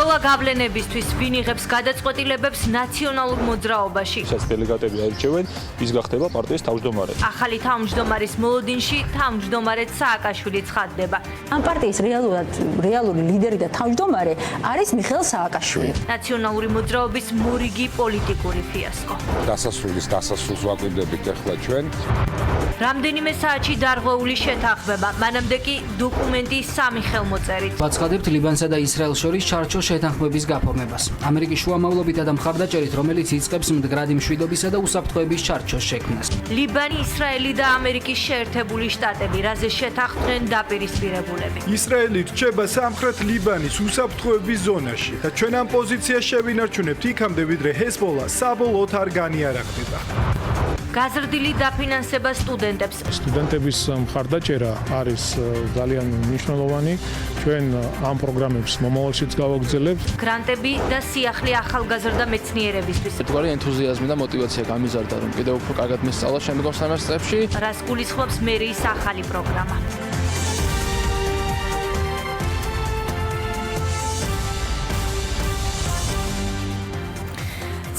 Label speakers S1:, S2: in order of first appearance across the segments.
S1: ბრძოლა გავლენებისთვის ვინ იღებს გადაწყვეტილებებს ნაციონალურ მოძრაობაში.
S2: Სადაც დელეგატები აირჩევენ, ის გახდება პარტიის თავმჯდომარე.
S1: ახალი თავმჯდომარის მოლოდინში თავმჯდომარე სააკაშვილი ცხადდება.
S3: ამ პარტიის რეალური ლიდერი და თავმჯდომარე არის მიხეილ სააკაშვილი.
S1: ნაციონალური მოძრაობის მორიგი პოლიტიკური ფიასკო.
S4: დასასრულს ვაკვირდებით ახლა ჩვენ.
S1: რამდენიმე საათში დარღვეული შეთანხმება, მანამდე კი დოკუმენტი 3 ხელმოწერით.
S5: ვაცხადებთ ლიბანსა და ისრაელს შორის ჩარჩო შეთანხმების გაფორმებას. ამერიკის შუამავლობითა და მხარდაჭერით, რომელიც იწყებს მდგრადი მშვიდობისა და უსაფრთხოების ჩარჩოს შექმნას.
S1: ლიბანი, ისრაელი და ამერიკის შეერთებული შტატები, რაზე შეთანხმდნენ დაპირისპირებულები.
S6: ისრაელი რჩება სამხრეთ ლიბანის უსაფრთხოების ზონაში და ჩვენ ამ პოზიციას შევინარჩუნებთ იქამდე, ვიდრე ჰეზბოლა საბოლოოდ არ განიარაღდება.
S1: გაზრდილი დაფინანსება სტუდენტებს.
S7: სტუდენტების მხარდაჭერა არის ძალიან მნიშვნელოვანი. ჩვენ ამ პროგრამებს მომავალშიც გავაგრძელებთ.
S1: გრანტები და სიახლე ახალგაზრდა მეცნიერებისთვის.
S2: ერთგვარი ენთუზიაზმი და мотиваცია გამიზარდა, რომ კიდევ უფრო კარგად მესწავლა შემდგომ სემესტრებში.
S1: რას გულისხმობს მერიის ახალი პროგრამა.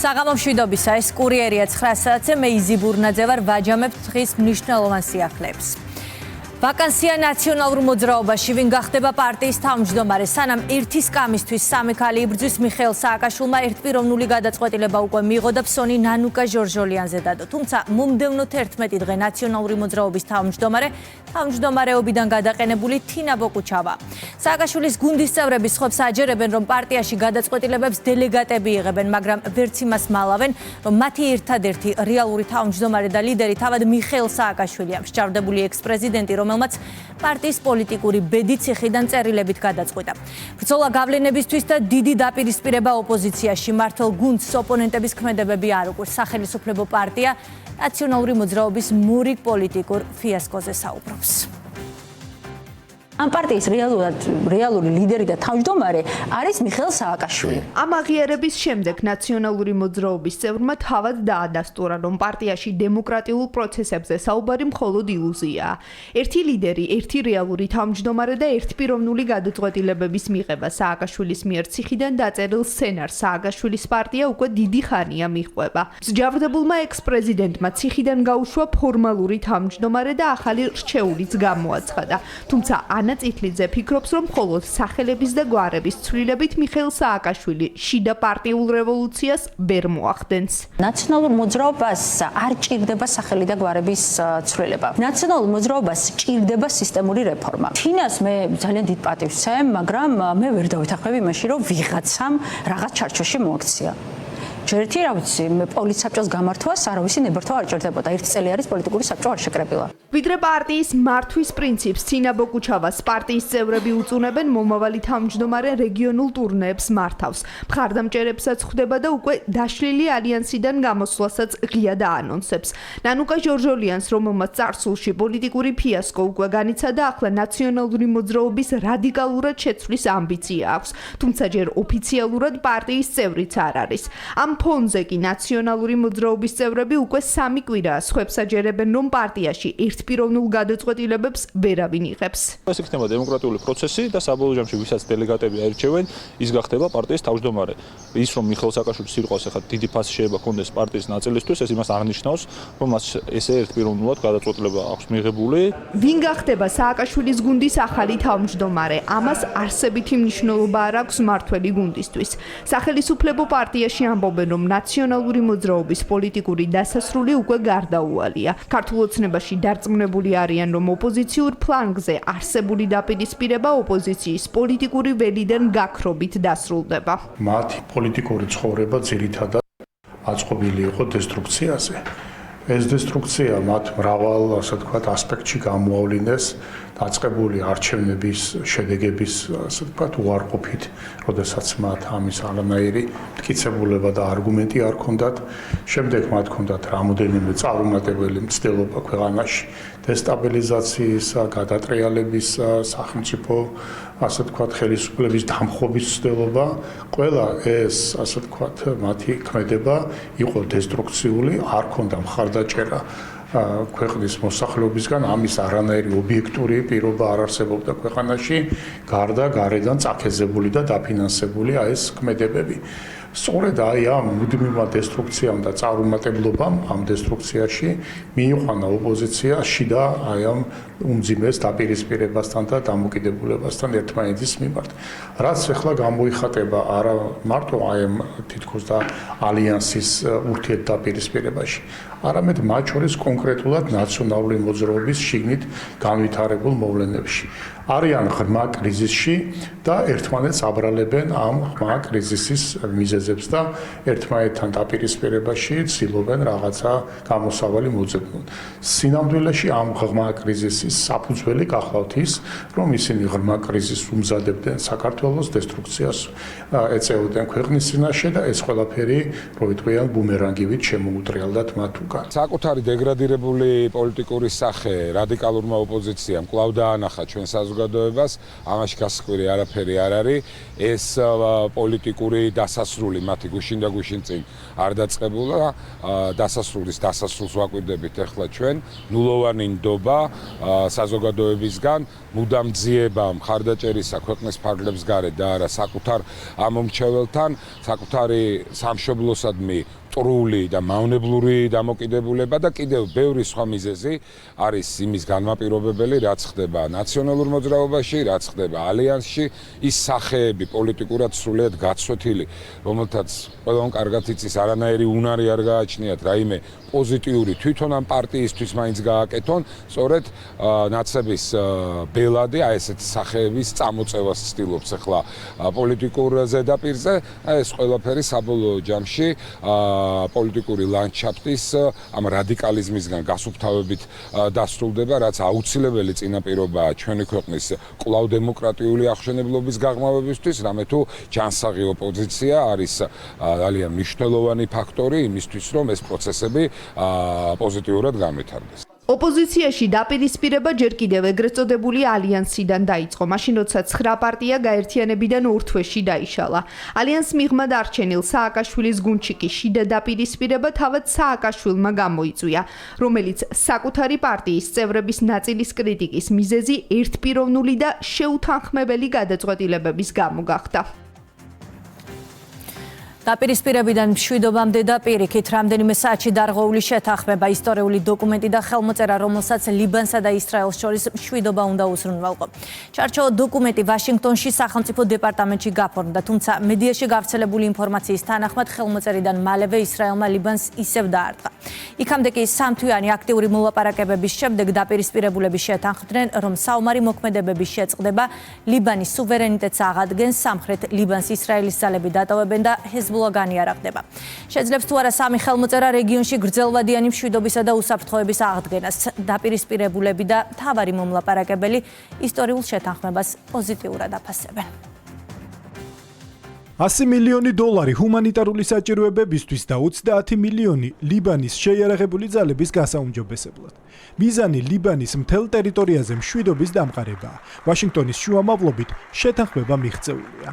S1: საღამო მშვიდობისა, ეს კურიერია 9 საათზე, მე იზი ბურნაძე ვარ, ვაჯამებ დღის მნიშვნელოვან სიახლეებს. ვაკანსია ნაციონალურ მოძრაობაში, ვინ გახდება პარტიის თავმჯდომარე, სანამ ერთი სკამისთვის 3 ქალი იბრძვის მიხეილ სააკაშვილმა ერთპიროვნული გადაწყვეტილება უკვე მიიღო და ფსონი ნანუკა ჟორჟოლიანზე დადო. თუმცა მომდევნო 11 დღე ნაციონალური მოძრაობის თავმჯდომარეობიდან გადაყენებული თინა ბოკუჩავა. სააკაშვილის გუნდის წევრები სხვებს აჯერებენ, რომ პარტიაში გადაწყვეტილებებს დელეგატები იღებენ, მაგრამ ვერც იმას მალავენ, რომ მათი ერთადერთი რეალური თავმჯდომარე და ლიდერი თავად მიხეილ სააკაშვილია, მსჯავრდებული ექს-პრეზიდენტი, რომელმაც პარტიის პოლიტიკური ბედი ციხიდან წერილებით გადაწყვიტა. ბრძოლა გავლენებისთვის და დიდი დაპირისპირება ოპოზიციაში მართლ გუნდს ოპონენტების ქმედებები არ უყვირს. სახელმწიფო პარტია ნაციონალური მოძრაობის მორიგ პოლიტიკურ ფიასკოზე საუბრობს. ამ პარტიის რეალური ლიდერი და თავმჯდომარე არის მიხეილ სააკაშვილი.
S8: ამ აღიარების შემდეგ ნაციონალური მოძრაობის წევრმა თავად დაადასტურა, რომ პარტიაში დემოკრატიულ პროცესებზე საუბარი მხოლოდ ილუზიაა. ერთი ლიდერი, ერთი რეალური თავმჯდომარე და ერთპიროვნული გადაწყვეტილებების მიღება. სააკაშვილის მიერ ციხიდან დაწერილ სცენარს სააკაშვილის პარტია უკვე დიდი ხანია მიჰყვება. მსჯავრდებულმა ექს-პრეზიდენტმა ციხიდან გაუშვა ფორმალური თავმჯდომარე და ახალი რჩეულიც გამოაცხადა. თუმცა ანა წითლიძე ფიქრობს, რომ მხოლოდ სახელების და გვარების ცვლილებით მიხეილ სააკაშვილი შიდა პარტიულ რევოლუციას ვერ მოახდენს.
S3: ნაციონალურ მოძრაობას არ ჭირდება სახელი და გვარების ცვლილება. ნაციონალურ მოძრაობას ჭირდება სისტემური რეფორმა. თინას მე ძალიან დიდ პატივს ვცემ, მაგრამ მე ვერ დავეთანხმები იმაში, რომ ვიღაცამ რაღაც ჩარჩოში მოაქცია. ჯერეთი რა ვიცი, პოლიცსაბჭოს გამართვას არავისი ნებართვა არ ჭირდებოდა. 1 წელი არის პოლიტიკური საბჭო არ შეკრებილა.
S8: ვიდრე პარტიის მართვის პრინციპს თინა ბოკუჩავას პარტიის წევრები უწუნებენ, მომავალი თავმჯდომარე რეგიონულ ტურნეებს მართავს. მხარდამჭერებსაც ხვდება და უკვე დაშლილი ალიანსიდან გამოსვლასაც ღია დაანონსებს. ნანუკა ჟორჟოლიანს, რომელმაც წარსულში პოლიტიკური ფიასკო უკვე განიცადა, ახლა ნაციონალური მოძრაობის რადიკალურად შეცვლის ამბიცია აქვს. თუმცა ჯერ ოფიციალურად პარტიის წევრიც არ არის. ამ ფონზე კი ნაციონალური მოძრაობის წევრები უკვე 3 კვირაა სხვებს აჯერებენ, რომ პარტიაში ერთპიროვნულ გადაწყვეტილებებს ვერავინ იღებს.
S2: ეს იქნება დემოკრატიული პროცესი და საბოლოო ჯამში ვისაც დელეგატები აირჩევენ, ის გახდება პარტიის თავმჯდომარე. ის რომ მიხეილ სააკაშვილის სირყავს ახლა დიდი ფასი შეიძლება კონდეს პარტიის ნაწილისთვის, ეს იმას აღნიშნავს, რომ მას ესე ერთპიროვნულად გადაწყვეტილება აქვს მიღებული.
S8: ვინ გახდება სააკაშვილის გუნდის ახალი თავმჯდომარე? ამას არსებითი მნიშვნელობა არ აქვს მართველი გუნდისთვის. სახელმწიფო პარტიაში ამბობენ, რომ ნაციონალური მოძრაობის პოლიტიკური დასასრული უკვე გარდაუვალია. ქართულ ოცნებაში დარწმუნებული არიან, რომ ოპოზიციურ ფლანგზე არსებული დაპირისპირება ოპოზიციის პოლიტიკური ველიდან გაქრობით დასრულდება.
S7: მათი პოლიტიკური ცხოვრება ძირითადად აწყობილი იყო დესტრუქციაზე. ეს დესტრუქცია მათ მრავალ, ასე ვთქვათ, ასპექტში გამოავლინეს, დაწყებული არჩევნების შედეგების, ასე ვთქვათ, უარყოფით, როდესაც მათ ამის არანაირი მტკიცებულება და არგუმენტი არ ჰქონდათ. შემდეგ მათ ჰქონდათ რამოდენიმე წარუმატებელი მცდელობა ქვეყანაში, დესტაბილიზაციის, გადატრიალების, სახელმწიფო, ასე ვთქვათ, ხელისუფლების დამხობის მცდელობა. ყველა ეს, ასე ვთქვათ, მათი ქმედება იყო დესტრუქციული, არ ჰქონდა მხარდაჭერა ქვეყნის მოსახლეობისგან ამის არანაირი ობიექტური პირობა არ არსებობდა ქვეყანაში, გარდა გარედან წაქეზებული და დაფინანსებული ეს ქმედებები. სწორედ აი ამ მუდმივმა დესტრუქციამ და წარუმატებლობამ ამ დესტრუქციაში მიიყვანა ოპოზიცია შიდა აი ამ უმძიმეს დაპირისპირებასთან და დამოკიდებულებასთან ერთმანეთის მიმართ. რაც ახლა გამოიხატება არა მარტო აი ამ თითქოს და ალიანსის ურთიერთდაპირისპირებაში, არამედ მათ შორის კონკრეტულად ნაციონალური მოძრაობის შიგნით განვითარებულ მოვლენებში. არიან ღრმა კრიზისში და ერთმანეთს აბრალებენ ამ ღრმა კრიზისის მიზეზებს და ერთმანეთთან დაპირისპირებაში ცდილობენ რაღაცა გამოსავალი მოძებნონ. სინამდვილეში ამ ღრმა კრიზისის საფუძველი გახლავთ ის, რომ ისინი ღრმა კრიზისს უმზადებდნენ საქართველოს დესტრუქციას, ეწეოდნენ ქვეყნის წინაშე და ეს ყველაფერი როიტყვიან ბუმერანგივით შემოუტრიალდათ მათ უკან.
S4: საკუთარი დეგრადირებული პოლიტიკური სახე რადიკალურმა ოპოზიციამ კვლავ დაანახა ჩვენ საზოგადოებას, ამაში გასაკვირი არაფერი არ არის. ეს პოლიტიკური დასასრული მათი გუშინ და გუშინ წინ არ დაწყებულა, დასასრულის დასასრულს ვაკვირდებით ახლა ჩვენ, ნულოვანი ნდობა საზოგადოებისგან, მუდამ ძიება მხარდაჭერისა ქვეყნის ფარგლებს გარეთ და არა საკუთარ ამომრჩეველთან, საკუთარი სამშობლოსადმი ტრული და მავნებლური დამოკიდებულება და კიდევ ბევრი სხვა მიზეზი არის იმის განმაპირობებელი, რაც ხდება ნაციონალურ მოძრაობაში, რაც ხდება ალიანსში, ის სახეები პოლიტიკურად სრულიად გაცვეთილი, რომელთაც ყველამ კარგად იცის, არანაირი უნარი არ გააჩნიათ, რაიმე პოზიტიური თვითონ ამ პარტიისთვის მაინც გააკეთონ, სწორედ ნაცების ბელადი აი ესეთი სახეების წამოწევას ცდილობს ახლა პოლიტიკურ ზედაპირზე, ეს ყველაფერი საბოლოო ჯამში პოლიტიკური ლანდშაფტის ამ რადიკალიზმისგან გასუფთავებით დასრულდება, რაც აუცილებელი წინაპირობაა ჩვენი ქვეყნის კვლავ დემოკრატიული აღშენებლობის გაღრმავებისთვის, რამე თუ ჯანსაღი ოპოზიცია არის ძალიან მნიშვნელოვანი ფაქტორი იმისთვის, რომ ეს პროცესები პოზიტიურად განვითარდეს.
S8: ოპოზიციაში დაპირისპირება ჯერ კიდევ ეგრეთ წოდებული ალიანსიდან დაიწყო, მაშინ როცა 9 პარტია გაერთიანებიდან ორ თვეში დაიშალა. ალიანს მიღმა დარჩენილ სააკაშვილის გუნდში კი შიდა დაპირისპირება თავად სააკაშვილმა გამოიწვია, რომელიც საკუთარი პარტიის წევრების ნაწილის კრიტიკის მიზეზი ერთპიროვნული და შეუთანხმებელი გადაწყვეტილებების გამო გახდა.
S1: დაპირისპირებიდან მშვიდობამდე და პირიქით რამდენიმე საათში დარღვეული შეთანხმება, ისტორიული დოკუმენტი და ხელმოწერა, რომელსაც ლიბანსა და ისრაელს შორის მშვიდობა უნდა უზრუნველყო. ჩარჩო დოკუმენტი ვაშინგტონში სახელმწიფო დეპარტამენტში გაფორმდა, თუმცა მედიაში გავრცელებული ინფორმაციის თანახმად ხელმოწერიდან მალევე ისრაელმა ლიბანს ისევ დაარტყა. იქამდე კი სამთვიანი აქტიური მოლაპარაკებების შემდეგ დაპირისპირებულები შეთანხმდნენ, რომ საომარი მოქმედებების შეწყდება ლიბანის სუვერენიტეტს აღადგენს, სამხრეთ ლიბანს ისრაელის ძალები დატოვებენ და განიარაღდება. შეძლებს თუ არა სამი ხელმოწერა რეგიონში გრძელვადიანი მშვიდობისა და უსაფრთხოების აღდგენას. დაპირისპირებულები და მთავარი მომლაპარაკებელი ისტორიულ შეთანხმებას პოზიტიურად აფასებენ.
S6: 100 მილიონი დოლარი ჰუმანიტარული საჭიროებებისთვის და 30 მილიონი ლიბანის შეიარაღებული ძალების გასაუმჯობესებლად. მიზანი ლიბანის მთელ ტერიტორიაზე მშვიდობის დამყარებაა. ვაშინგტონის შუამავლობით შეთანხმება მიღწეულია.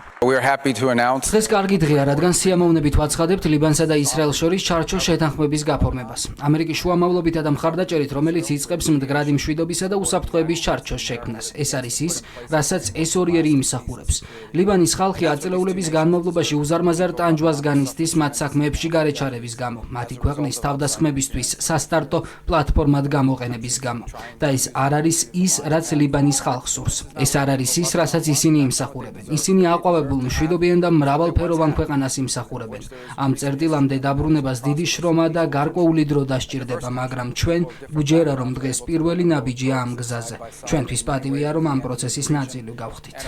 S5: დღეს კარგი დღეა, რადგან სიამოვნებით ვაცხადებთ ლიბანსა და ისრაელს შორის ჩარჩო შეთანხმების გაფორმებას. ამერიკის შუამავლობითა და მხარდაჭერით, რომელიც იწყებს მდგრადი მშვიდობისა და უსაფრთხოების ჩარჩოს შექმნას. ეს არის ის, რასაც ეს ორიერი იმსახურებს. ლიბანის ხალხი აწლეულების განმავლობაში უზარმაზარ ტანჯვას განიცდის მათ საქმეებში გარეჩარების გამო, მათი ქვეყნის თავდასხმებისთვის სასტარტო პლატფორმად გამოყენების გამო. და ეს არ არის ის, რაც ლიბანის ხალხს სურს. ეს არ არის ის, რასაც ისინი იმსახურებენ. ისინი აყვავებულ მშვიდობიან და მრავალფეროვან ქვეყანას იმსახურებენ. ამ წერტილამდე დაბრუნებას დიდი შრომა და გარკვეული დრო დასჭირდება, მაგრამ ჩვენ გვჯერა, რომ დღეს პირველი ნაბიჯია ამ გზაზე. ჩვენთვის პატივია, რომ ამ პროცესის ნაწილი გავხდით.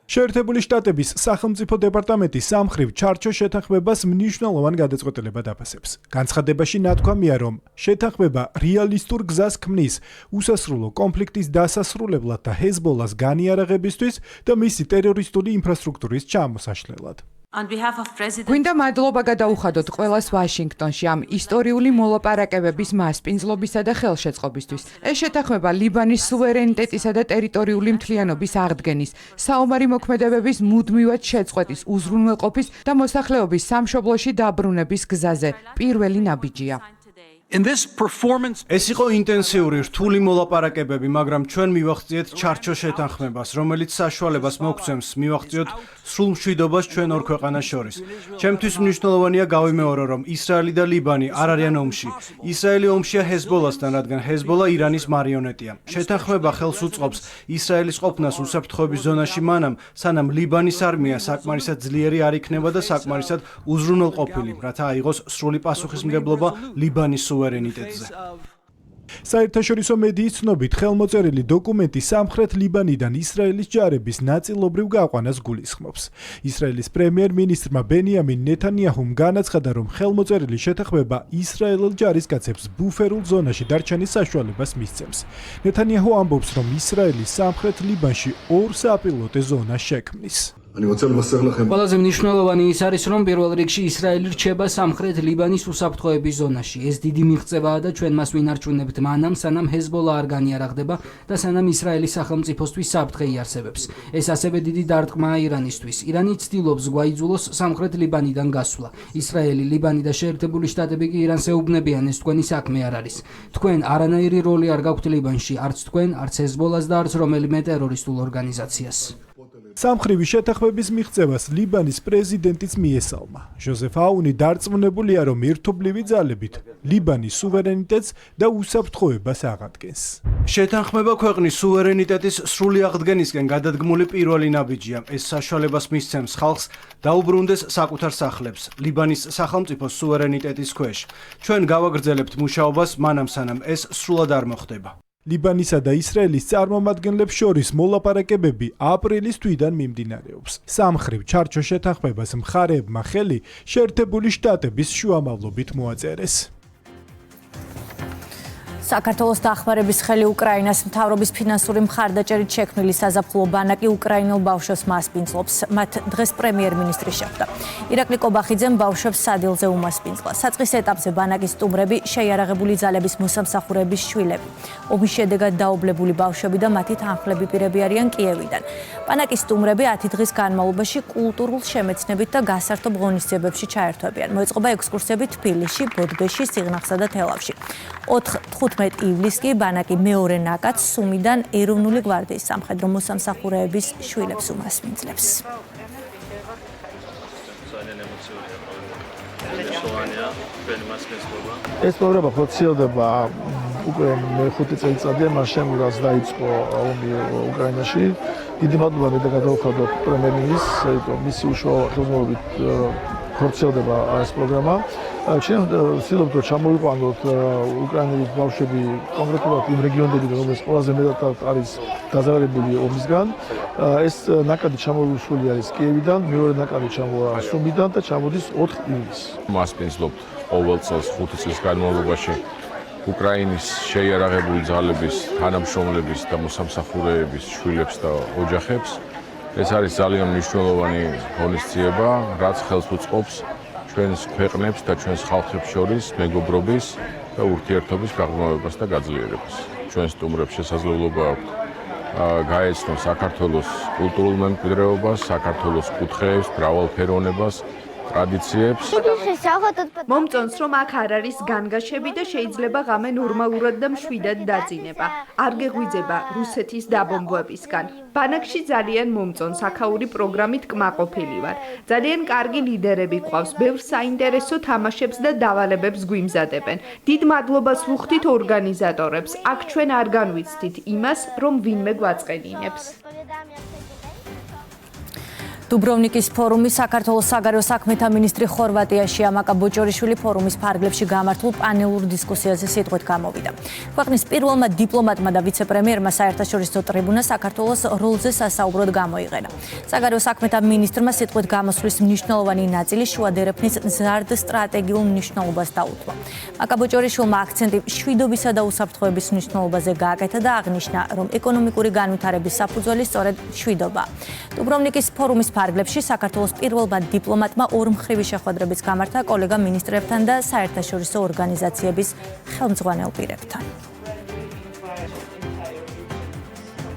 S6: შეერთებული შტატების სახელმწიფო დეპარტამენტი სამხრივ ჩარჩო შეთანხმებას მნიშვნელოვან გადაწყვეტილებად აფასებს. განცხადებაში ნათქვამია, რომ შეთანხმება რეალისტურ გზას ქმნის უსასრულო კონფლიქტის დასასრულებლად და ჰეზბოლას განიარაღებისთვის და მისი ტერორისტული ინფრასტრუქტურის ჩამოსაშლელად.
S9: გვინდა მადლობა გადაუხადოთ ყველას ვაშინგტონში ამ ისტორიული მოლაპარაკებების მასპინძლობისა და ხელშეწყობისთვის. ეს შეთანხმება ლიბანის სუვერენიტეტისა და ტერიტორიული მთლიანობის აღდგენის, საომარი მოქმედებების მუდმივად შეწყვეტის, უზრუნველყოფის და მოსახლეობის სამშობლოში დაბრუნების გზაზე პირველი ნაბიჯია.
S10: ეს იყო ინტენსიური რთული მოლაპარაკებები, მაგრამ ჩვენ მივახციეთ ჩარჩო შეთანხმებას, რომელიც საშუალებას მოგცემს მივახციოთ სრულ მშვიდობას ჩვენ ორ ქვეყანას შორის. ჩემთვის მნიშვნელოვანია გავიმეორო, რომ ისრაელი და ლიბანი არ არიან ომში. ისრაელი ომშია ჰეზბოლასთან, რადგან ჰეზბოლა ირანის მარიონეტია. შეთანხმება ხელს უწყობს ისრაელის ყოფნას უსაფრთხოების ზონაში მანამ, სანამ ლიბანის არმია საკმარისად ძლიერი არ იქნება და საკმარისად უზრუნველყოფილი, რათა აიღოს სრული პასუხისმგებლობა ლიბანის სუვერენიტეტზე.
S6: საერთაშორისო მედიის ცნობით, ხელმოწერილი დოკუმენტი სამხრეთ ლიბანიდან ისრაელის ჯარების ნაწილობრივ გაყვანას გულისხმობს. ისრაელის პრემიერ-მინისტრმა ბენიამინ ნეთანიაჰუმ განაცხადა, რომ ხელმოწერილი შეთანხმება ისრაელელ ჯარისკაცებს ბუფერულ ზონაში დარჩენის საშუალებას მისცემს. ნეთანიაჰუ ამბობს, რომ ისრაელი სამხრეთ ლიბანში ორ საპილოტე ზონას შექმნის.
S5: ყველაზე მნიშვნელოვანი ის არის, რომ პირველ რიგში ისრაელი რჩება სამხრეთ ლიბანის უსაფრთხოების ზონაში. ეს დიდი მიღწევაა და ჩვენ მას ვინარჩუნებთ მანამ, სანამ ჰეზბოლა არ განიარაღდება და სანამ ისრაელის სახელმწიფოსთვის საფრთხე იარსებებს. ეს ასევე დიდი დარტყმაა ირანისთვის. ირანი ცდილობს გვაიძულოს სამხრეთ ლიბანიდან გასვლა. ისრაელი, ლიბანი და შეერთებული შტატები კი ირანს ეუბნებიან, ეს თქვენი საქმე არ არის. თქვენ არანაირი როლი არ გაქვთ ლიბანში, არც თქვენ, არც ჰეზბოლას და არც რომელიმე ტერორისტულ ორგანიზაციას.
S6: სამხრივი შეთანხმების მიღწევას ლიბანის პრეზიდენტიც მიესალმა. ჟოზეფ აუნი დარწმუნებულია, რომ ერთობლივი ძალებით ლიბანის სუვერენიტეტს და უსაფრთხოებას აღადგენს.
S10: შეთანხმება ქვეყნის სუვერენიტეტის სრული აღდგენისკენ გადადგმული პირველი ნაბიჯია. ეს საშუალებას მისცემს ხალხს დაუბრუნდეს საკუთარ სახლებს, ლიბანის სახელმწიფოს სუვერენიტეტის ქვეშ. ჩვენ გავაგრძელებთ მუშაობას მანამ სანამ ეს სრულად არ მოხდება.
S6: ლიბანისა და ისრაელის წარმომადგენლებს შორის მოლაპარაკებები აპრილის თვიდან მიმდინარეობს. სამხრივ ჩარჩო შეთანხმებას მხარეებმა ხელი შეერთებული შტატების შუამავლობით მოაწერეს.
S1: საქართველოს დახმარების ხელი უკრაინას მთავრობის ფინანსური მხარდაჭერით შექმნილი საზაფხულო ბანაკი უკრაინელ ბავშვებს მასპინძლობს. მათ დღეს პრემიერ-მინისტრი შეხვდა. ირაკლი კობახიძემ ბავშვებს სადილზე უმასპინძლა. საწყის ეტაპზე ბანაკის სტუმრები შეიარაღებული ძალების მოსამსახურეების შვილები. ომის შედეგად დაობლებული ბავშვები და მათი თანხლები პირები არიან კიევიდან. ბანაკის სტუმრები 10 დღის განმავლობაში კულტურულ შემეცნებით და გასართობ ღონისძიებებში ჩაერთვებიან. მოეწყობა ექსკურსიები თბილისში, ბოდბეში, სიღნაღსა და თელავში. 15 ივლისს კი ბანაკი მეორე ნაკადს სუმიდან ეროვნული გვარდიის სამხედრო მოსამსახურეების შვილებს უმასპინძლებს.
S11: ეს პროგრამა ხორციელდება უკვე მე-5 წელიწადია მას შემდეგ რაც დაიწყო ომი უკრაინაში. დიდი მადლობა მე და გადავხადოთ პრემიერ-მინისტრს, მისი უშუალო ხელმძღვანელობით ხორციელდება ეს პროგრამა. ჩვენ ვცდილობთ რომ ჩამოვიყვანოთ უკრაინელი ბავშვები კონკრეტულად იმ რეგიონებიდან, რომელსაც ყველაზე მეტად არის დაზარალებული ომისგან. ეს ნაკადი ჩამოვიშვილი არის კიევიდან, მეორე ნაკადი ჩამოვა სუმიდან და ჩამოდის 4 ივლისს.
S4: მასპინძლობთ ყოველ წელს 5 წლის განმავლობაში უკრაინის შეიარაღებული ძალების თანამშრომლების და მოსამსახურეების შვილებს და ოჯახებს. ეს არის ძალიან მნიშვნელოვანი ღონისძიება, რაც ხელს უწყობს ჩვენს ქვეყნებს და ჩვენს ხალხებს შორის მეგობრობის და ურთიერთობის გაღრმავებას და გაძლიერებას. ჩვენ სტუმრებს შესაძლებლობა აქვთ გაეცნონ საქართველოს კულტურულ მემკვიდრეობას, საქართველოს კუთხეებს, მრავალფეროვნებას, ტრადიციებს.
S8: მომწონს, რომ აქ არ არის განგაშები და შეიძლება ღამე ნორმალურად და მშვიდად დაძინება. არ გეღვიძება რუსეთის დაბომბვებისგან. ბანაკში ძალიან მომწონს, აქაური პროგრამით კმაყოფილი ვარ. ძალიან კარგი ლიდერები ყავს, ბევრ საინტერესო თამაშებს და დავალებებს გვიმზადებენ. დიდ მადლობას ვუხდით ორგანიზატორებს. აქ ჩვენ არ განვიცდით იმას, რომ ვინმე გვაწყენინებს.
S1: დუბროვნიკის ფორუმი საქართველოს საგარეო საქმეთა მინისტრი ხორვატიაში ამაკა ბოჭორიშვილი ფორუმის ფარგლებში გამართულ პანელურ დისკუსიაზე სიტყვით გამოვიდა. ქვეყნის პირველმა დიპლომატმა და ვიცე-პრემიერმა საერთაშორისო ტრიბუნა საქართველოს როლზე სასაუბროდ გამოიყენა. საგარეო საქმეთა მინისტრმა სიტყვით გამოსვლის მნიშვნელოვანი ნაწილი შუა დერეფნის მზარდ სტრატეგიულ მნიშვნელობას დაუთმო. მაკა ბოჭორიშვილმა აქცენტი მშვიდობისა და უსაფრთხოების მნიშვნელობაზე გააკეთა და აღნიშნა, რომ ეკონომიკური განვითარების საფუძველი სწორედ მშვიდობაა. დუბროვნიკის ფორუმის ფარგლებში საქართველოს პირველმა დიპლომატმა ორმხრივი შეხვედრებიც გამართა კოლეგა მინისტრებთან და საერთაშორისო ორგანიზაციების ხელმძღვანელ პირებთან.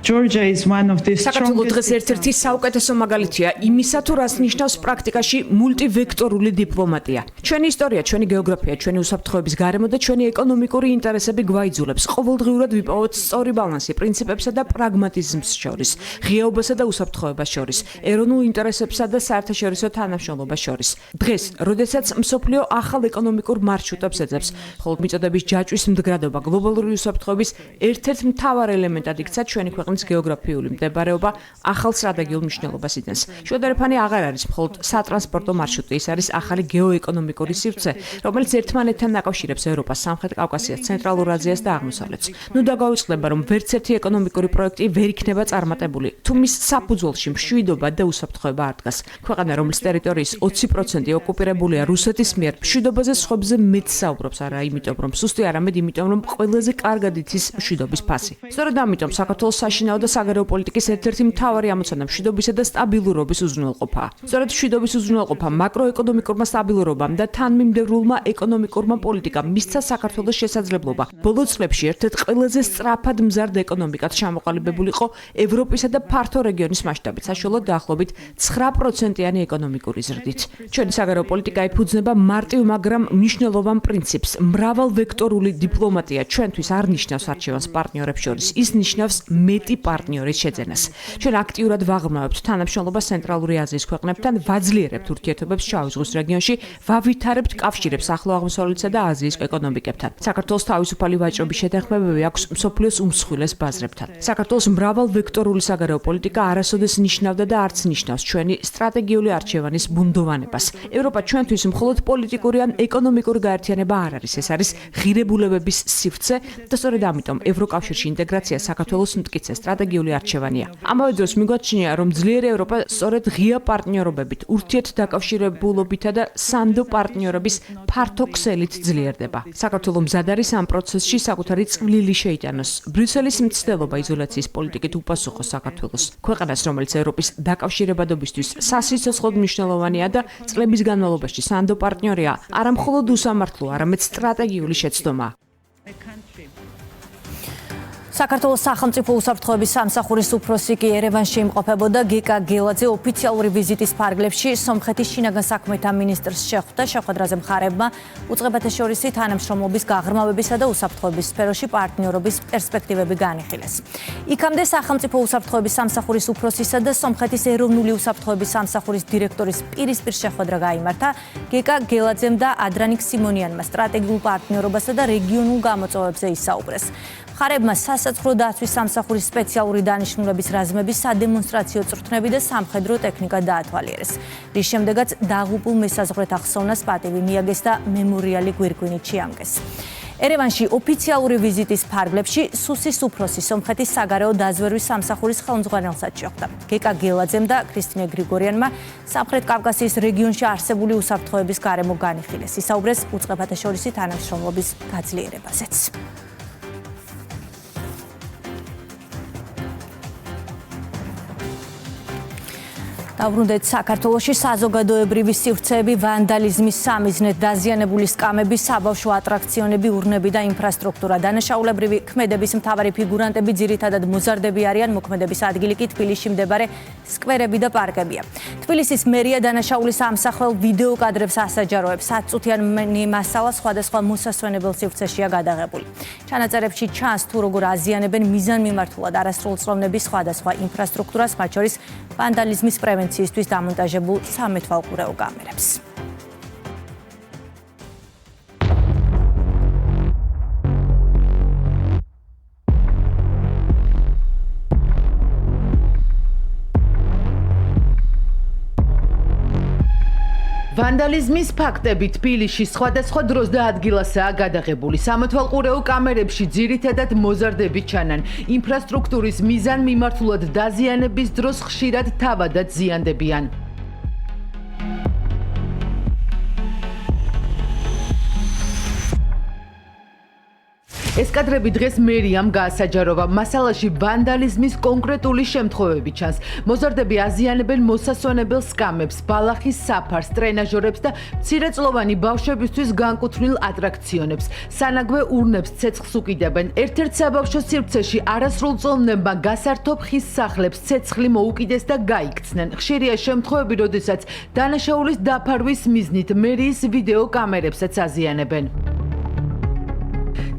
S12: საქართველოს დღეს ერთ-ერთი საუკეთესო მაგალითია იმისა, თუ რას ნიშნავს პრაქტიკაში მულტივექტორული დიპლომატია. ჩვენი ისტორია, ჩვენი გეოგრაფია, ჩვენი უსაფრთხოების გარემო და ჩვენი ეკონომიკური ინტერესები გვაიძულებს ყოველდღიურად ვიპოვოთ სწორი ბალანსი პრინციპებსა და პრაგმატიზმს შორის, ღიაობასა და უსაფრთხოებას შორის, ეროვნულ ინტერესებსა და საერთაშორისო თანამშრომლობას შორის. დღეს, როდესაც მსოფლიო ახალ ეკონომიკურ მარშრუტებს ეძებს, ხოლო მიწოდების ჯაჭვის მდგრადობა გლობალური უსაფრთხოების ერთ-ერთ მთავარ ელემენტად იქცა ჩვენი ქვეყნის გეოგრაფიული მდებარეობა ახალ სტრატეგიულ მნიშვნელობას იდენს. შედარებანი აღარ არის მხოლოდ სატრანსპორტო მარშრუტი, ის არის ახალი გეოეკონომიკური სივრცე, რომელიც ერთმანეთთან აკავშირებს ევროპას, სამხრეთ კავკასიას, ცენტრალურ აზიას და აღმოსავლეთს. ნუ დაგვაუწყდება, რომ ვერც ერთი ეკონომიკური პროექტი ვერ იქნება წარმატებული, თუ მის საფუძველში მშვიდობა და უსაფრთხოება არ დგას. ქვეყანა, რომლის ტერიტორიის 20% ოკუპირებულია რუსეთის მიერ, მშვიდობაზე სხვებზე მეტ საუბრობს, არა იმიტომ, რომ სუსტი, არამედ იმიტომ, რომ ყველაზე კარგად იცის მშვიდობის ფასი. სწორედ ამიტომ საქართველოს საშინაო და საგარეო პოლიტიკის ერთ-ერთი მთავარი ამოცანა მშვიდობისა და სტაბილურობის უზრუნველყოფაა. სწორედ მშვიდობის უზრუნველყოფა მაკროეკონომიკურმა სტაბილურობამ და თანმიმდევრულმა ეკონომიკურმა პოლიტიკამ მისცა საქართველოს შესაძლებლობა ბოლო წლებში ერთ-ერთ ყველაზე სწრაფად მზარდ ეკონომიკად ჩამოყალიბებული იყო ევროპისა და ფართო რეგიონის მასშტაბით, საშუალოდ დაახლოებით 9%-იანი ეკონომიკური ზრდით. ჩვენი საგარეო პოლიტიკა ეფუძნება მარტივ, მაგრამ მნიშვნელოვან პრინციპს. მრავალვექტორული დიპლომატია ჩვენთვის არ ნიშნავს არჩევანს პარტნიორებს შორის, ის ნიშნავს მეტი პარტნიორის შეძენას. ჩვენ აქტიურად ვაღრმავებთ თანამშრომლობას ცენტრალური აზიის ქვეყნებთან, ვაძლიერებთ ურთიერთობებს შავი ზღვის რეგიონში, ვავითარებთ კავშირებს ახლო აღმოსავლეთსა და აზიის ეკონომიკებთან. საქართველოს თავისუფალი ვაჭრობის შეთანხმებები აქვს მსოფლიოს უმსხვილეს ბაზრებთან. საქართველოს მრავალვექტორული საგარეო პოლიტიკა არასოდეს ნიშნავდა და არც ნიშნავს ჩვენი სტრატეგიული არჩევანის ბუნდოვანებას. ევროპა ჩვენთვის მხოლოდ პოლიტიკური ან ეკონომიკური გაერთიანება არ არის, ეს არის ღირებულებების სივრცე და სწორედ ამიტომ ევროკავშირში ინტეგრაცია საქართველოს მტკიცე სტრატეგიული არჩევანია. ამავე დროს მიგვაჩნია, რომ ძლიერი ევროპა სწორედ ღია პარტნიორობებით, ურთიერთდაკავშირებულობითა და სანდო პარტნიორების ფართო ქსელით ძლიერდება. საქართველოს მზად არის ამ პროცესში საკუთარი წვლილი შეიტანოს. ბრიუსელის მცდელობა იზოლაციის პოლიტიკით უპასუხოს საქართველოს. ქვეყანას, რომელიც ევროპის დაკავშირებადობისთვის სასიცოცხლოდ მნიშვნელოვანია და წლების განმავლობაში სანდო პარტნიორია, არა მხოლოდ უსამართლო, არამედ სტრატეგიული შეცდომა.
S1: საქართველოს სახელმწიფო უსაფრთხოების სამსახურის უფროსი კი ერევანში იმყოფებოდა. გეკა გელაძე ოფიციალური ვიზიტის ფარგლებში სომხეთის შინაგან საქმეთა ministrs შეხვდა. შეხვედრაზე მხარებმა უწყებათა შორისი თანამშრომლობის გაღრმავებისა და უსაფრთხოების სფეროში პარტნიორობის პერსპექტივები განიხილეს. იქამდე სახელმწიფო უსაფრთხოების სამსახურის უფროსისა და სომხეთის ეროვნული უსაფრთხოების სამსახურის დირექტორის პირისპირ შეხვედრა გაიმართა. გეკა გელაძემ და ადრანიკ სიმონიანმა სტრატეგიულ პარტნიორობასა და რეგიონულ გამოწვევებზე ისაუბრეს. მხარებმა სასაცხოვრო დაცვის სამსახურის სპეციალური დანიშნულების რაზმების სადემონსტრაციო წვრთნები და სამხედრო ტექნიკა დაათვალიერეს. რის შემდეგაც დაღუპულ მესაზღვრეთ ახსოვნას პატივი მიაგეს და მემორიალი გვირგვინით შეამკეს. ერევანში ოფიციალური ვიზიტის ფარგლებში სუსის უფროსი სომხეთის საგარეო დაზვერვის სამსახურის ხელმძღვანელსაც შეხვდა. გეკა გელაძემ და ქრისტინე გრიგორიანმა სამხრეთ კავკასიის რეგიონში არსებული უსაფრთხოების გარემო განიხილეს. ისაუბრეს უწყებათა შორისი თანამშრომლობის გაძლიერებაზეც. დავრუნდეთ საქართველოში საზოგადოებრივი სივრცეები, ვანდალიზმის სამიზნედ დაზიანებული სკამები, საბავშვო ატრაქციონები, ურნები და ინფრასტრუქტურა. დანაშაულებრივი ქმედების მთავარი ფიგურანტები ძირითადად მოზარდები არიან. მოქმედების ადგილი კი თბილისში მდებარე სკვერები და პარკებია. თბილისის მერია დანაშაულის ამსახველ ვიდეო კადრებს ასაჯაროებს. 10 წუთიანი მასალა სხვადასხვა მოსასვენებელ სივრცეშია გადაღებული. ჩანაწერებში ჩანს თუ როგორ აზიანებენ მიზანმიმართულად არასრულწლოვნების სხვადასხვა ინფრასტრუქტურას, მათ შორის ვანდალიზმის პრევენციისთვის დამონტაჟებულ სამეთვალყურეო კამერებს.
S13: ვანდალიზმის ფაქტები თბილისში სხვადასხვა დროს და ადგილასაა გადაღებული. სამეთვალყურეო კამერებში ძირითადად მოზარდები ჩანან. ინფრასტრუქტურის მიზანმიმართულად დაზიანების დროს ხშირად თავადაც ზიანდებიან. ეს კადრები დღეს მერიამ გაასაჯაროვა. მასალაში ვანდალიზმის კონკრეტული შემთხვევები ჩანს. მოზარდები აზიანებენ მოსასვენებელ სკამებს, ბალახის საფარს, ტრენაჟორებს და მცირეწლოვანი ბავშვებისთვის განკუთვნილ ატრაქციონებს. სანაგვე ურნებს ცეცხლს უკიდებენ. ერთ-ერთ საბავშვო სივრცეში არასრულწლოვანებმა გასართობ ხის სახლებს ცეცხლი მოუკიდეს და გაიქცნენ. ხშირია შემთხვევები, როდესაც დანაშაულის დაფარვის მიზნით მერიის ვიდეო კამერებსაც აზიანებენ.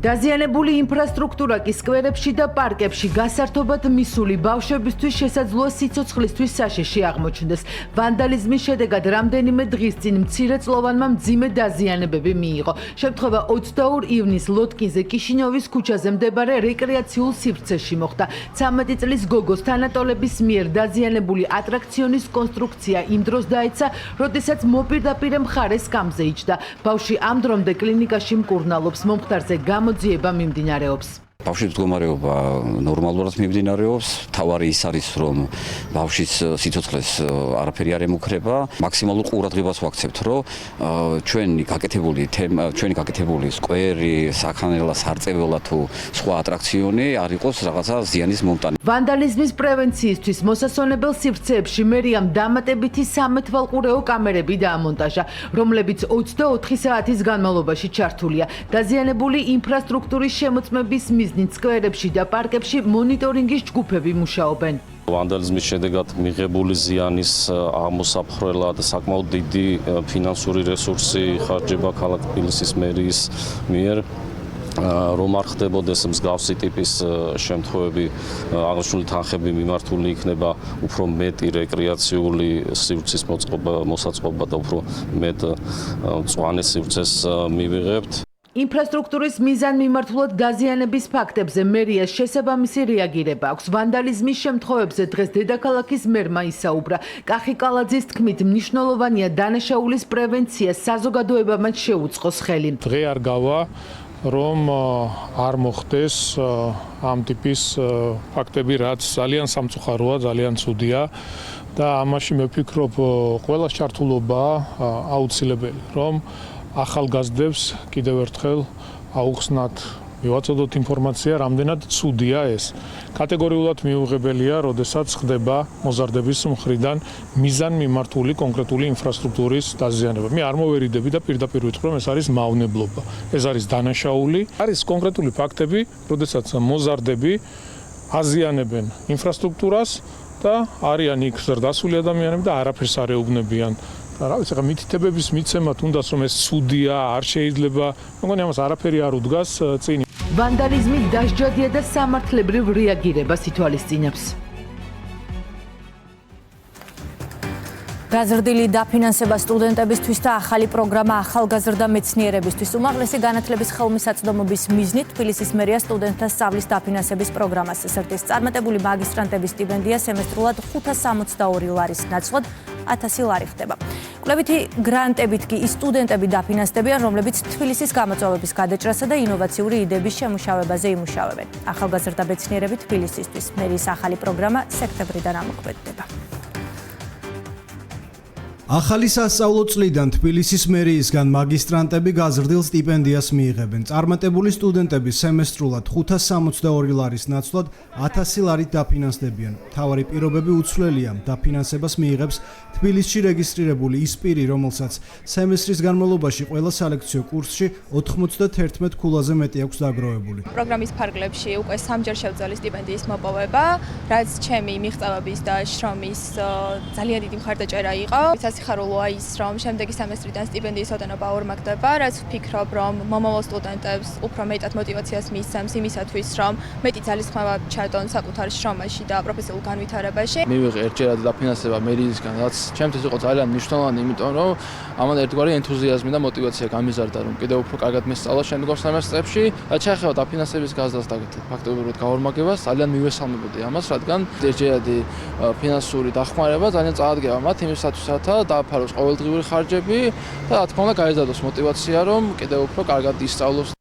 S13: დაზიანებული ინფრასტრუქტურა კი სკვერებში და პარკებში გასართობად მისული ბავშვებისთვის შესაძლოა სიცოცხლისთვის საშიში აღმოჩნდეს. ვანდალიზმის შედეგად რამდენიმე დღის წინ მცირეწლოვანმა მძიმე დაზიანებები მიიღო. შემთხვევა 22 ივნისს ლოტკინზე კიშინიოვის ქუჩაზე მდებარე რეკრეაციულ სივრცეში მოხდა. 13 წლის გოგოს თანატოლების მიერ დაზიანებული ატრაქციონის კონსტრუქცია იმ დროს დაეცა, როდესაც მოპირდაპირე მხარე სკამზე იჯდა. ბავშვი ამ დრომდე კლინიკაში მკურნალობს, მომხდარზე გამოძიება მიმდინარეობს.
S14: ბავშვის მდგომარეობა ნორმალურად მიმდინარეობს. თავარი ის არის, რომ ბავშვის სიცოცხლეს არაფერი არ ემუქრება. მაქსიმალურ ყურადღებას ვაქცევთ, რომ ჩვენი გაკეთებული სკვერი, საქანელა, სარწეველა თუ სხვა ატრაქციონი არ იყოს რაღაცა ზიანის მომტანი.
S13: ვანდალიზმის პრევენციისთვის მოსასვენებელ სივრცეებში მერიამ დამატებითი სამეთვალყურეო კამერები დაამონტაჟა, რომლებიც 24 საათის განმავლობაში ჩართულია. დაზიანებული ინფრასტრუქტურის შემოწმების მიზნით სკვერებში და პარკებში მონიტორინგის ჯგუფები მუშაობენ.
S15: ვანდალიზმის შედეგად მიღებული ზიანის აღმოსაფხრელად საკმაოდ დიდი ფინანსური რესურსი ხარჯება ქალაქ თბილისის მერიის მიერ. რომ არ ხდებოდეს მსგავსი ტიპის შემთხვევები, აღნიშნული თანხები მიმართული იქნება უფრო მეტი რეკრეაციული სივრცის მოსაწყობა და უფრო მეტ მწვანე სივრცეს მივიღებთ.
S13: ინფრასტრუქტურის მიზანმიმართულად დაზიანების ფაქტებზე მერიას შესაბამისი რეაგირება აქვს. ვანდალიზმის შემთხვევებზე დღეს დედაქალაქის მერმა ისაუბრა. კახი კალაძის თქმით, მნიშვნელოვანია დანაშაულის პრევენცია, საზოგადოებამაც შეუწყოს ხელი.
S16: დღე არ გავა, რომ არ მოხდეს ამ ტიპის ფაქტები, რაც ძალიან სამწუხაროა, ძალიან ცუდია და ამაში მე ვფიქრობ, ყველას ჩართულობა აუცილებელი, რომ ახალგაზრდებს კიდევ ერთხელ აუხსნათ, მივაწოდოთ ინფორმაცია, რამდენად ცუდია ეს. კატეგორიულად მიუღებელია, როდესაც ხდება მოზარდების მხრიდან მიზანმიმართული კონკრეტული ინფრასტრუქტურის დაზიანება. მე არ მოვერიდები და პირდაპირ ვიტყვი, რომ ეს არის მავნებლობა. ეს არის დანაშაული. არის კონკრეტული ფაქტები, როდესაც მოზარდები აზიანებენ ინფრასტრუქტურას და არიან იქ ზრდასრული ადამიანები და არაფერს არ ეუბნებიან. რა ვიცი, ხა მითითებების მიცემა თუნდაც რომ ეს ცუდია, არ შეიძლება, მგონი ამას არაფერი არ უდგას წინ.
S13: ვანდალიზმი დასჯადია და სამართლებრივ რეაგირებას ითვალისწინებს.
S1: გაზრდილი დაფინანსება სტუდენტებისთვის და ახალი პროგრამა ახალგაზრდა მეცნიერებისთვის. უმაღლესი განათლების ხელმისაწვდომობის მიზნით თბილისის მერია სტუდენტთა სწავლის დაფინანსების პროგრამას ესერტის. წარმატებული მაგისტრანტების სტიპენდია სემესტრულად 562 ლარის ნაცვლად 1000 ლარი ხდება. კვლევითი გრანტებით კი ის სტუდენტები დაფინანსდებიან, რომლებიც თბილისის გამოწვევების გადაჭრასა და ინოვაციური იდეების შემუშავებაზე იმუშავებენ. ახალგაზრდა მეცნიერები თბილისისთვის. მერიის ახალი პროგრამა სექტემბრიდან ამოქმედდება.
S10: ახალი სასწავლო წლიდან თბილისის მერიისგან მაგისტრანტები გაზრდილ სტიპენდიას მიიღებენ. წარმატებული სტუდენტები სემესტრულად 562 ლარის ნაცვლად 1000 ლარით დაფინანსდებიან. მთავარი პირობები უცვლელია. დაფინანსებას მიიღებს თბილისში რეგისტრირებული ის პირი, რომელსაც სემესტრის განმავლობაში ყველა სალექციო კურსში 91 ქულაზე მეტი აქვს დაგროვებული.
S17: პროგრამის ფარგლებში უკვე 3-ჯერ შევძალი სტიპენდიის მოპოვება, რაც ჩემი მიღწევების და შრომის ძალიან დიდი მხარდაჭერა იყო. ხარულოა ის, რომ შემდეგი სემესტრიდან სტიპენდიის ოდენობა ორმაგდება, რაც ვფიქრობ, რომ მომავალ სტუდენტებს უფრო მეტად მოტივაციას მისცემს იმისათვის, რომ მეტი ძალისხმევა ჩადონ საკუთარ შრომაში და პროფესიულ განვითარებაში.
S18: მივიღე ერთჯერად დაფინანსება მერიისგან, რაც ჩემთვის იყო ძალიან მნიშვნელოვანი, იმიტომ რომ ამან ერთგვარი ენთუზიაზმი და მოტივაცია გამიზარდა, რომ კიდევ უფრო კარგად მესწავლა შემდგომ სემესტრებში. რაც შეეხება დაფინანსების გაზრდას და ფაქტობრივად გაორმაგებას, ძალიან მივესალმებოდი ამას, რადგან ერთჯერადი ფინანსური დახმარება ძალიან წაადგება მათ იმისათვისაც დააფაროს ყოველდღიური ხარჯები და რა თქმა უნდა გაიზარდოს მოტივაცია, რომ კიდევ უფრო კარგად ისწავლოს.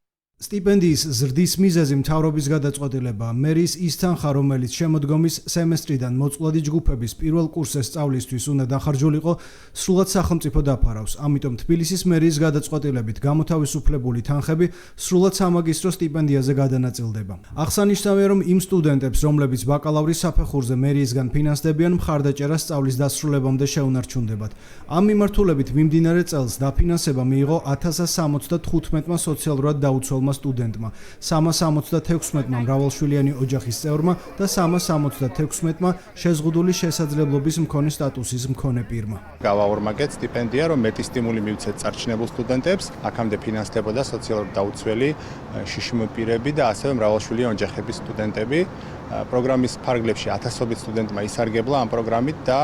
S10: სტიპენდიის ზრდის მიზეზი მთავრობის გადაწყვეტილებაა. მერის ის თანხა, რომელიც შემოდგომის სემესტრიდან მოწყვლადი ჯგუფების პირველ კურსზე სწავლისთვის უნდა დახარჯულიყო, სრულად სახელმწიფო დაფარავს. ამიტომ თბილისის მერის გადაწყვეტილებით გამოთავისუფლებული თანხები სრულად სამაგისტრო სტიპენდიაზე გადანაწილდება. აღსანიშნავია, რომ იმ სტუდენტებს, რომლებიც ბაკალავრის საფეხურზე მერიისგან ფინანსდებიან, მხარდაჭერა სწავლის დასრულებამდე შეუნარჩუნდებათ. ამ მიმართულებით მიმდინარე წელს დაფინანსება მიიღო 1175-მა სოციალურად დაუცველმა სტუდენტმა, 366-მა მრავალშვილიანი ოჯახის წევრმა და 376-მა შეზღუდული შესაძლებლობის მქონე სტატუსის მქონე პირმა.
S19: გავაორმაგეთ სტიპენდია, რომ მეტი სტიმული მივცეთ წარჩინებულ სტუდენტებს, აქამდე ფინანსდებოდა სოციალურად დაუცველი შიშიმოპირები და ასევე მრავალშვილიანი ოჯახების სტუდენტები. პროგრამის ფარგლებში 1000-ობით სტუდენტმა ისარგებლა ამ პროგრამით და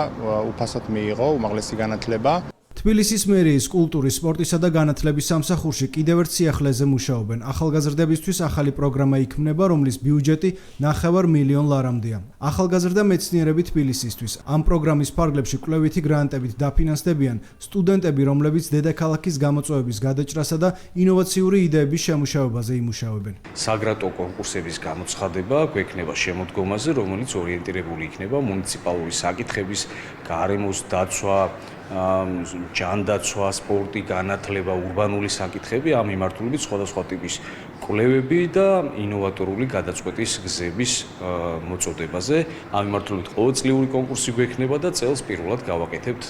S19: უფასოდ მიიღო უმაღლესი განათლება.
S10: თბილისის მერიის კულტურის, სპორტისა და განათლების სამსახურში კიდევ ერთ სიახლეზე მუშაობენ. ახალგაზრდებისთვის ახალი პროგრამა იქმნება, რომლის ბიუჯეტი 9 მილიონ ლარამდეა. ახალგაზრდა მეცნიერები თბილისისთვის. ამ პროგრამის ფარგლებში კვლევითი გრანტებით დაფინანსდებიან სტუდენტები, რომლებიც დედაქალაქის გამოწვევების გადაჭრასა და ინოვაციური იდეების შემუშავებაზე იმუშავებენ.
S20: საგრანტო კონკურსების გამოცხადება გვექნება შემოდგომაზე, რომელიც ორიენტირებული იქნება მუნიციპალური საკითხების, გარემოს დაცვა, ჯანდაცვა, სპორტი, განათლება, ურბანული საკითხები, ამ მიმართულებით სხვადასხვა ტიპის კვლევები და ინოვატორული გადაწყვეტის გზების მოწოდებაზე. ამ მიმართულებით ყოველწლიური კონკურსი გვექნება და წელს პირველად გავაკეთებთ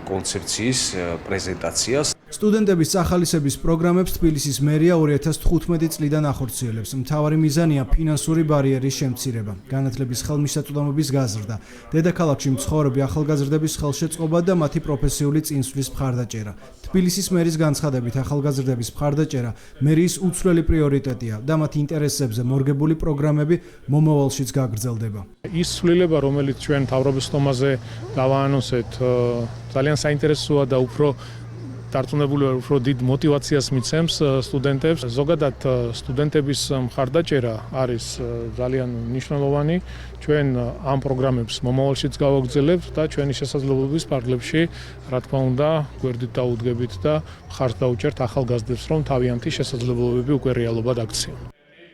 S20: კონცეფციის პრეზენტაციას.
S10: სტუდენტების სახალისების პროგრამებს თბილისის მერია 2015 წლიდან ახორციელებს. მთავარი მიზანია ფინანსური ბარიერის შემცირება, განათლების ხელმისაწვდომობის გაზრდა, დედაქალაქში მცხოვრები ახალგაზრდების ხელშეწყობა და მათი პროფესიული წინსვლის მხარდაჭერა. თბილისის მერის განცხადებით, ახალგაზრდების მხარდაჭერა მერიის უცვლელი პრიორიტეტია და მათ ინტერესებზე მორგებული პროგრამები მომავალშიც გაგრძელდება.
S16: ის ცვლილება, რომელიც ჩვენ მთავრობის ხომაზე გავაანონსეთ, ძალიან საინტერესოა და უფრო დარწმუნებული ვარ, უფრო დიდ мотивაციას მიცემს სტუდენტებს. ზოგადად სტუდენტების მხარდაჭერა არის ძალიან მნიშვნელოვანი. ჩვენ ამ პროგრამებს მომავალშიც გავაგრძელებთ და ჩვენი შესაძლებლობის ფარგლებში, რა თქმა უნდა, გვერდით დაუდგებით და მხარს დაუჭერთ ახალგაზრდებს, რომ თავიანთი შესაძლებლობები უკვე რეალობად აქციონ.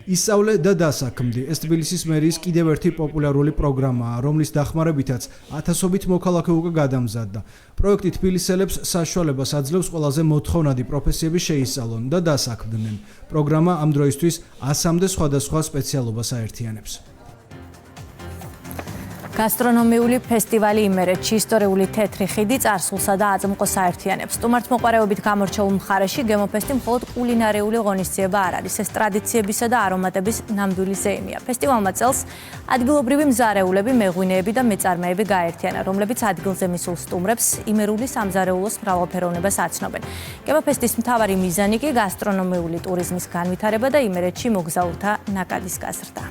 S10: ისწავლე და დასაქმდი. ეს თბილისის მერიის კიდევ ერთი პოპულარული პროგრამაა, რომლის დახმარებითაც ათასობით მოქალაქე უკვე გადამზადდა. პროექტი თბილისელებს საშუალებას აძლევს ყველაზე მოთხოვნადი პროფესიები შეისწავლონ და დასაქმდნენ. პროგრამა ამ დროისთვის 100-მდე სხვადასხვა სპეციალობას აერთიანებს.
S1: გასტრონომიული ფესტივალი იმერეთში ისტორიული თეთრი ხიდი წარსულსა და აწმყოს აერთიანებს. სტუმართმოყვარეობით გამორჩეულ მხარეში გემოფესტი მხოლოდ კულინარიული ღონისძიება არ არის, ეს ტრადიციებისა და არომატების ნამდვილი ზეიმია. ფესტივალმა წელს ადგილობრივი მზარეულები, მეღვინეები და მეწარმეები გააერთიანა, რომლებიც ადგილზე მისულ სტუმრებს იმერული სამზარეულოს მრავალფეროვნებას აცნობენ. გემოფესტის მთავარი მიზანი კი გასტრონომიული ტურიზმის განვითარება და იმერეთში მოგზაურთა ნაკადის გაზრდა.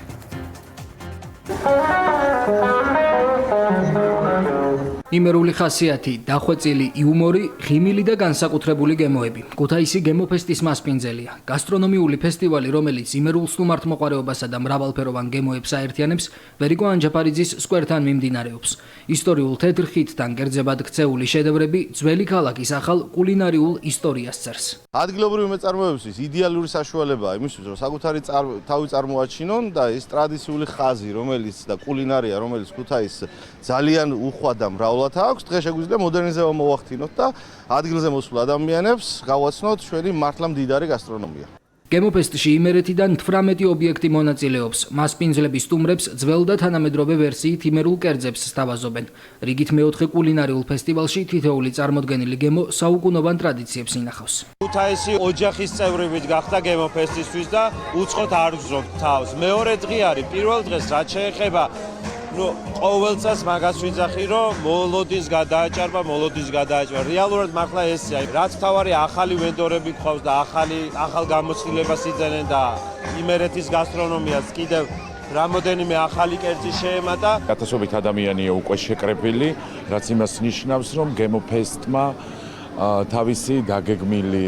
S5: იმერული ხასიათი, დახვეწილი იუმორი, ღიმილი და განსაკუთრებული გემოები. ქუთაისი გემოფესტის მასპინძელია. გასტრონომიული ფესტივალი, რომელიც იმერულ სტუმართმოყვარეობასა და მრავალფეროვან გემოებს აერთიანებს, ვერიკო ანჯაფარიძის სკვერთან მიმდინარეობს. ისტორიულ თეთრ ხიდთან გერძებად ქცეული შედევრები ძველი ქალაქის ახალ კულინარიულ ისტორიას წერს.
S21: ადგილობრივი მეწარმეებისთვის იდეალური საშუალებაა იმისთვის, რომ საკუთარი თავი წარმოაჩინონ და ეს ტრადიციული ხაზი, რომელიც და კულინარია, რომელიც ქუთაისს ძალიან უხვად და მრავლად აქვს, დღეს შეგვიძლია მოდერნიზება მოვახდინოთ და ადგილზე მოსულ ადამიანებს გავაცნოთ ჩვენი მართლა მდიდარი გასტრონომია.
S5: გემოფესტში იმერეთიდან 18 ობიექტი მონაწილეობს. მასპინძლების სტუმრებს ძველ და თანამედროვე ვერსიით იმერულ კერძებს სთავაზობენ. რიგით მეოთხე კულინარიულ ფესტივალში თითოეული წარმოდგენილი გემო საუკუნოვან ტრადიციებს ინახავს.
S22: ქუთაისი ოჯახის წევრებით გახდა გემოფესტისთვის და უცხოთ არ გზნობთ თავს. მეორე დღე არის, პირველ დღეს რაც შეეხება ყოველ წელს მაგას ვიძახი, რომ მოლოდის გადააჭარბა. რეალურად მართლა ესეა. რაც თავარი ახალი ვენდორები გყავს და ახალ გამოცდილებას იძენენ და იმერეთის გასტრონომიას კიდევ რამოდენიმე ახალი კერძი შეემატა.
S4: ათასობით ადამიანია უკვე შეკრებილი, რაც იმას ნიშნავს, რომ გემოფესტმა თავისი დაგეგმილი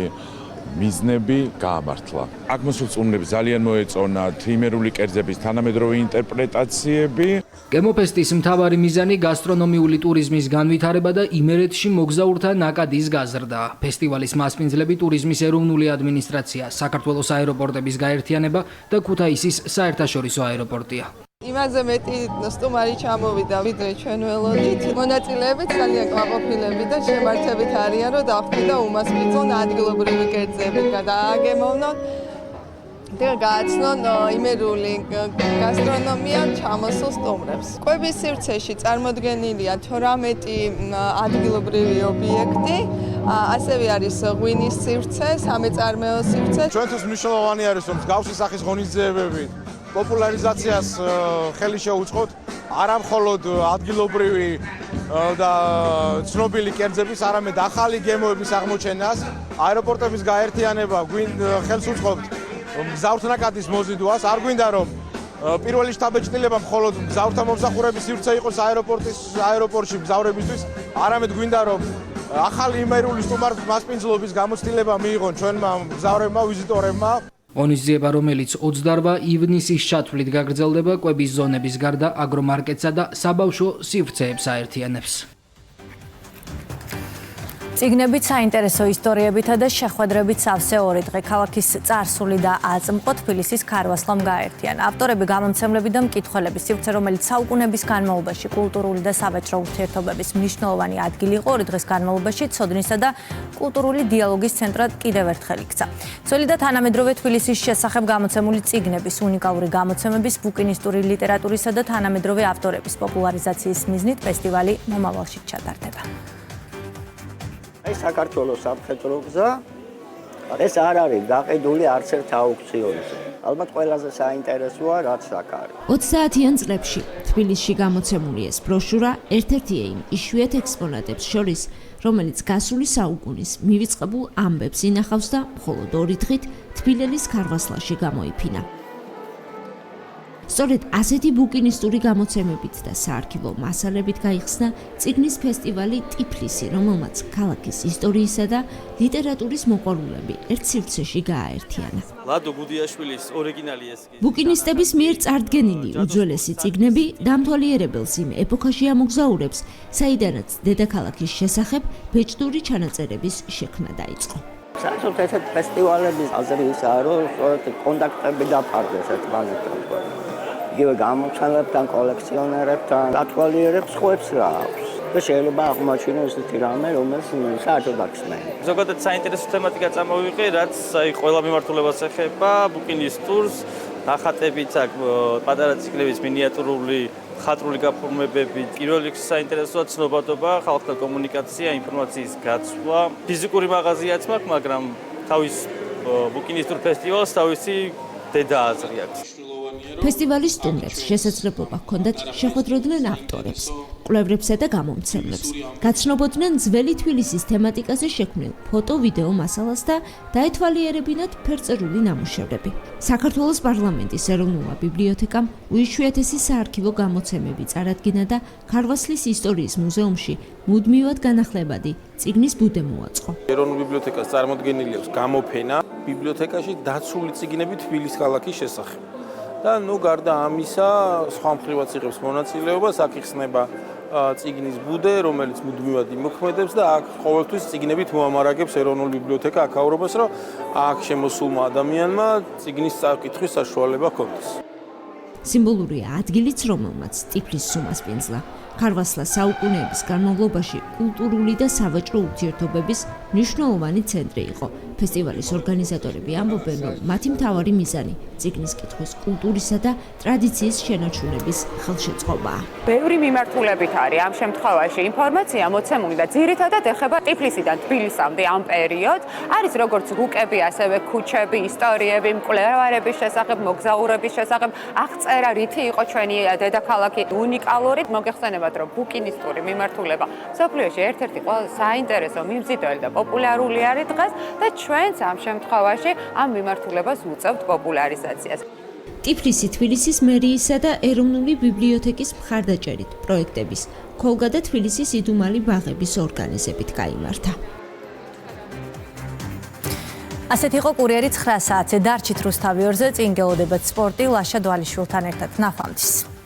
S4: მიზნები გაამართლა. აქ მოსულ სტუმრებს ძალიან მოეწონათ იმერული კერძების თანამედროვე ინტერპრეტაციები.
S5: გემოფესტის მთავარი მიზანი გასტრონომიული ტურიზმის განვითარება და იმერეთში მოგზაურთა ნაკადის გაზრდა. ფესტივალის მასპინძლები ტურიზმის ეროვნული ადმინისტრაცია, საქართველოს აეროპორტების გაერთიანება და ქუთაისის საერთაშორისო აეროპორტია.
S2: იმაზე მეტი სტუმარი ჩამოვიდა, ვიდრე ჩვენ ველოდით. მონაწილეები ძალიან კმაყოფილები და შემართებით არიან, რომ დაფრთხილდა უმასპინძლონ ადგილობრივი კერძები გადააგემოვნონ. და გააცნონ იმერული გასტრონომია ჩამოსულ სტუმრებს. კვების სივრცეში წარმოდგენილია 18 ადგილობრივი ობიექტი, ასევე არის ღვინის სივრცე, სამეწარმეო სივრცე.
S21: ჩვენთვის მნიშვნელოვანი არის, რომ მსგავსი სახის ღონისძიებები პოპულარიზაციას ხელი შეუწყოთ, არა მხოლოდ ადგილობრივი და ცნობილი კერძების, არამედ ახალი გემოების აღმოჩენას. აეროპორტების გაერთიანება ხელს უწყობთ მგზავრთა ნაკადის მოზიდვას. არ გვინდა რომ პირველი შთაბეჭდილება მხოლოდ მგზავრთა მომსახურების სივრცე იყოს აეროპორტში მგზავრებისთვის, არამედ გვინდა რომ ახალი იმერული სტუმართა მასპინძლობის გამოცდილება მიიღონ ჩვენმა მგზავრებმა, ვიზიტორებმა.
S5: ღონისძიება, რომელიც 28 ივნისის ჩათვლით გაგრძელდება, კვების ზონების გარდა აგრომარკეტსა და საბავშვო სივრცეებს აერთიანებს.
S1: წიგნებით, საინტერესო ისტორიებითა და შეხვედრებით სავსე ორი დღე ქალაქის წარსული და აწმყო თბილისის ქარვასლამ გაერთიანა. ავტორები, გამომცემლები და მკითხველები სივრცე, რომელიც საუკუნების განმავლობაში კულტურული და სავაჭრო ურთიერთობების მნიშვნელოვანი ადგილი იყო, ორი დღის განმავლობაში ცოდნისა და კულტურული დიალოგის ცენტრად კიდევ ერთხელ იქცა. ძველი და თანამედროვე თბილისის შესახებ გამოცემული წიგნების, უნიკალური გამოცემების, ბუკინისტური ლიტერატურისა და თანამედროვე ავტორების პოპულარიზაციის მიზნით ფესტივალი მომავალში ჩატარდება.
S3: საქართველოს სამხედრო გზა ეს არ არის გაყიდული არც ერთ აუქციონზე. ალბათ ყველაზე საინტერესოა რაც აქ არის.
S23: 30-იან წლებში თბილისში გამოცემული ეს ბროშურა ერთ-ერთია იმ იშვიათ ექსპონატებს შორის, რომელიც გასული საუკუნის მივიწყებულ ამბებს ინახავს და მხოლოდ ორი დღით თბილელის ქარვასლაში გამოიფინა. სწორედ ასეთი ბუკინისტური გამოცემებით და საარქივო მასალებით გაიხსნა წიგნის ფესტივალი ტიფლისი, რომელმაც ქალაქის ისტორიისა და ლიტერატურის მოყვარულები ერთ სივრცეში გააერთიანა.
S24: ლადო გუდიაშვილის ორიგინალი ეს კი.
S23: ბუკინისტების მიერ წარდგენილი უძველესი წიგნები დამთვალიერებელს იმ ეპოქაში ამოგზაურებს, საიდანაც დედაქალაქის შესახებ ბეჭდური ჩანაწერების შექმნა დაიწყო.
S3: საერთოდ ესეთ ფესტივალების აზრისაა, რომ კონტაქტები დაფარდეს ერთმანეთთან. იგივე გამომცემლებთან, კოლექციონერებთან, ათვალიერებს ხვებს რა აქვს. და შეიძლება აღმოაჩინოს ესეთი რამე, რომელიც საერთოდ აღსმენია.
S24: ზოგადად საინტერესო თემატიკა წამოვიყე, რაც აი ყველა მიმართულებას ეხება, ბუკინისტურს, ნახატებით, პატარა ციკლების მინიატურული ხატრული გაფორმებები, პირველ რიგში საინტერესოა ცნობადობა, ხალხთან კომუნიკაცია, ინფორმაციის გაცვლა. ფიზიკური მაღაზიაც მაქვს, მაგრამ თავის ბუკინისტურ ფესტივალს თავისი დედა აზრი აქვს.
S23: ფესტივალის სტუმრებს შესაძლებლობა ჰქონდათ შეხვედროდნენ ავტორებს, კვლევრებსა და გამომცემლებს, გაცნობოდნენ ძველი თბილისის თემატიკაზე შექმნილ ფოტო-ვიდეო მასალას და დაეთვალიერებინათ ფერწერული ნამუშევრები. საქართველოს პარლამენტის ეროვნულმა ბიბლიოთეკამ უიშვიათესი საარქივო გამოცემები წარადგინა და ქარვასლის ისტორიის მუზეუმში მუდმივად განახლებადი წიგნის ბუდე მოაწყო.
S25: ეროვნულ ბიბლიოთეკას წარმოდგენილი აქვს გამოფენა ბიბლიოთეკაში დაცული წიგნები თბილისის ქალაქის შესახებ. და გარდა ამისა, სხვა მხრივაც იღებს მონაწილეობას, აქ იხსნება წიგნის ბუდე, რომელიც მუდმივად იმოქმედებს და აქ ყოველთვის წიგნებით მოამარაგებს ეროვნული ბიბლიოთეკა აქაურობას, რომ აქ შემოსულმა ადამიანმა წიგნის წაკითხვის საშუალება ჰქონდეს.
S23: სიმბოლური ადგილიც, რომელმაც ტიფლისს უმასპინძლა. ქარვასლა საუკუნეების განმავლობაში კულტურული და სავაჭრო ურთიერთობების მნიშვნელოვანი ცენტრი იყო. ფესტივალის ორგანიზატორები ამბობენ, რომ მათი მთავარი მიზანი წიგნის კითხვის კულტურისა და ტრადიციის შენარჩუნების ხელშეწყობაა.
S26: ბევრი მიმართულებით არის ამ შემთხვევაში ინფორმაცია მოცემული და ძირითადად ეხება ტიფლისიდან თბილისამდე ამ პერიოდს. არის როგორც რუკები, ასევე ქუჩები, ისტორიები, მკვლევარების შესახებ, მოგზაურების შესახებ, აღწერა რითი იყო ჩვენი დედაქალაქი უნიკალური. მოგეხსენებათ, რომ ბუკინისტური მიმართულება მსოფლიოში ერთ-ერთი ყველაზე საინტერესო, მიმზიდველი და პოპულარული არის დღეს და ჩვენც ამ შემთხვევაში ამ მიმართულებას უწევთ პოპულარიზაციას.
S23: ტიფლისი თბილისის მერიისა და ეროვნული ბიბლიოთეკის მხარდაჭერით პროექტების ქოლგა და თბილისის იდუმალი ბაღების ორგანიზებით გაიმართა.
S1: ასეთ იყო კურიერი 9 საათზე. დარჩით რუსთავი ორზე, წინ გელოდებათ სპორტი ლაშა დვალიშვილთან ერთად. ნახვამდის.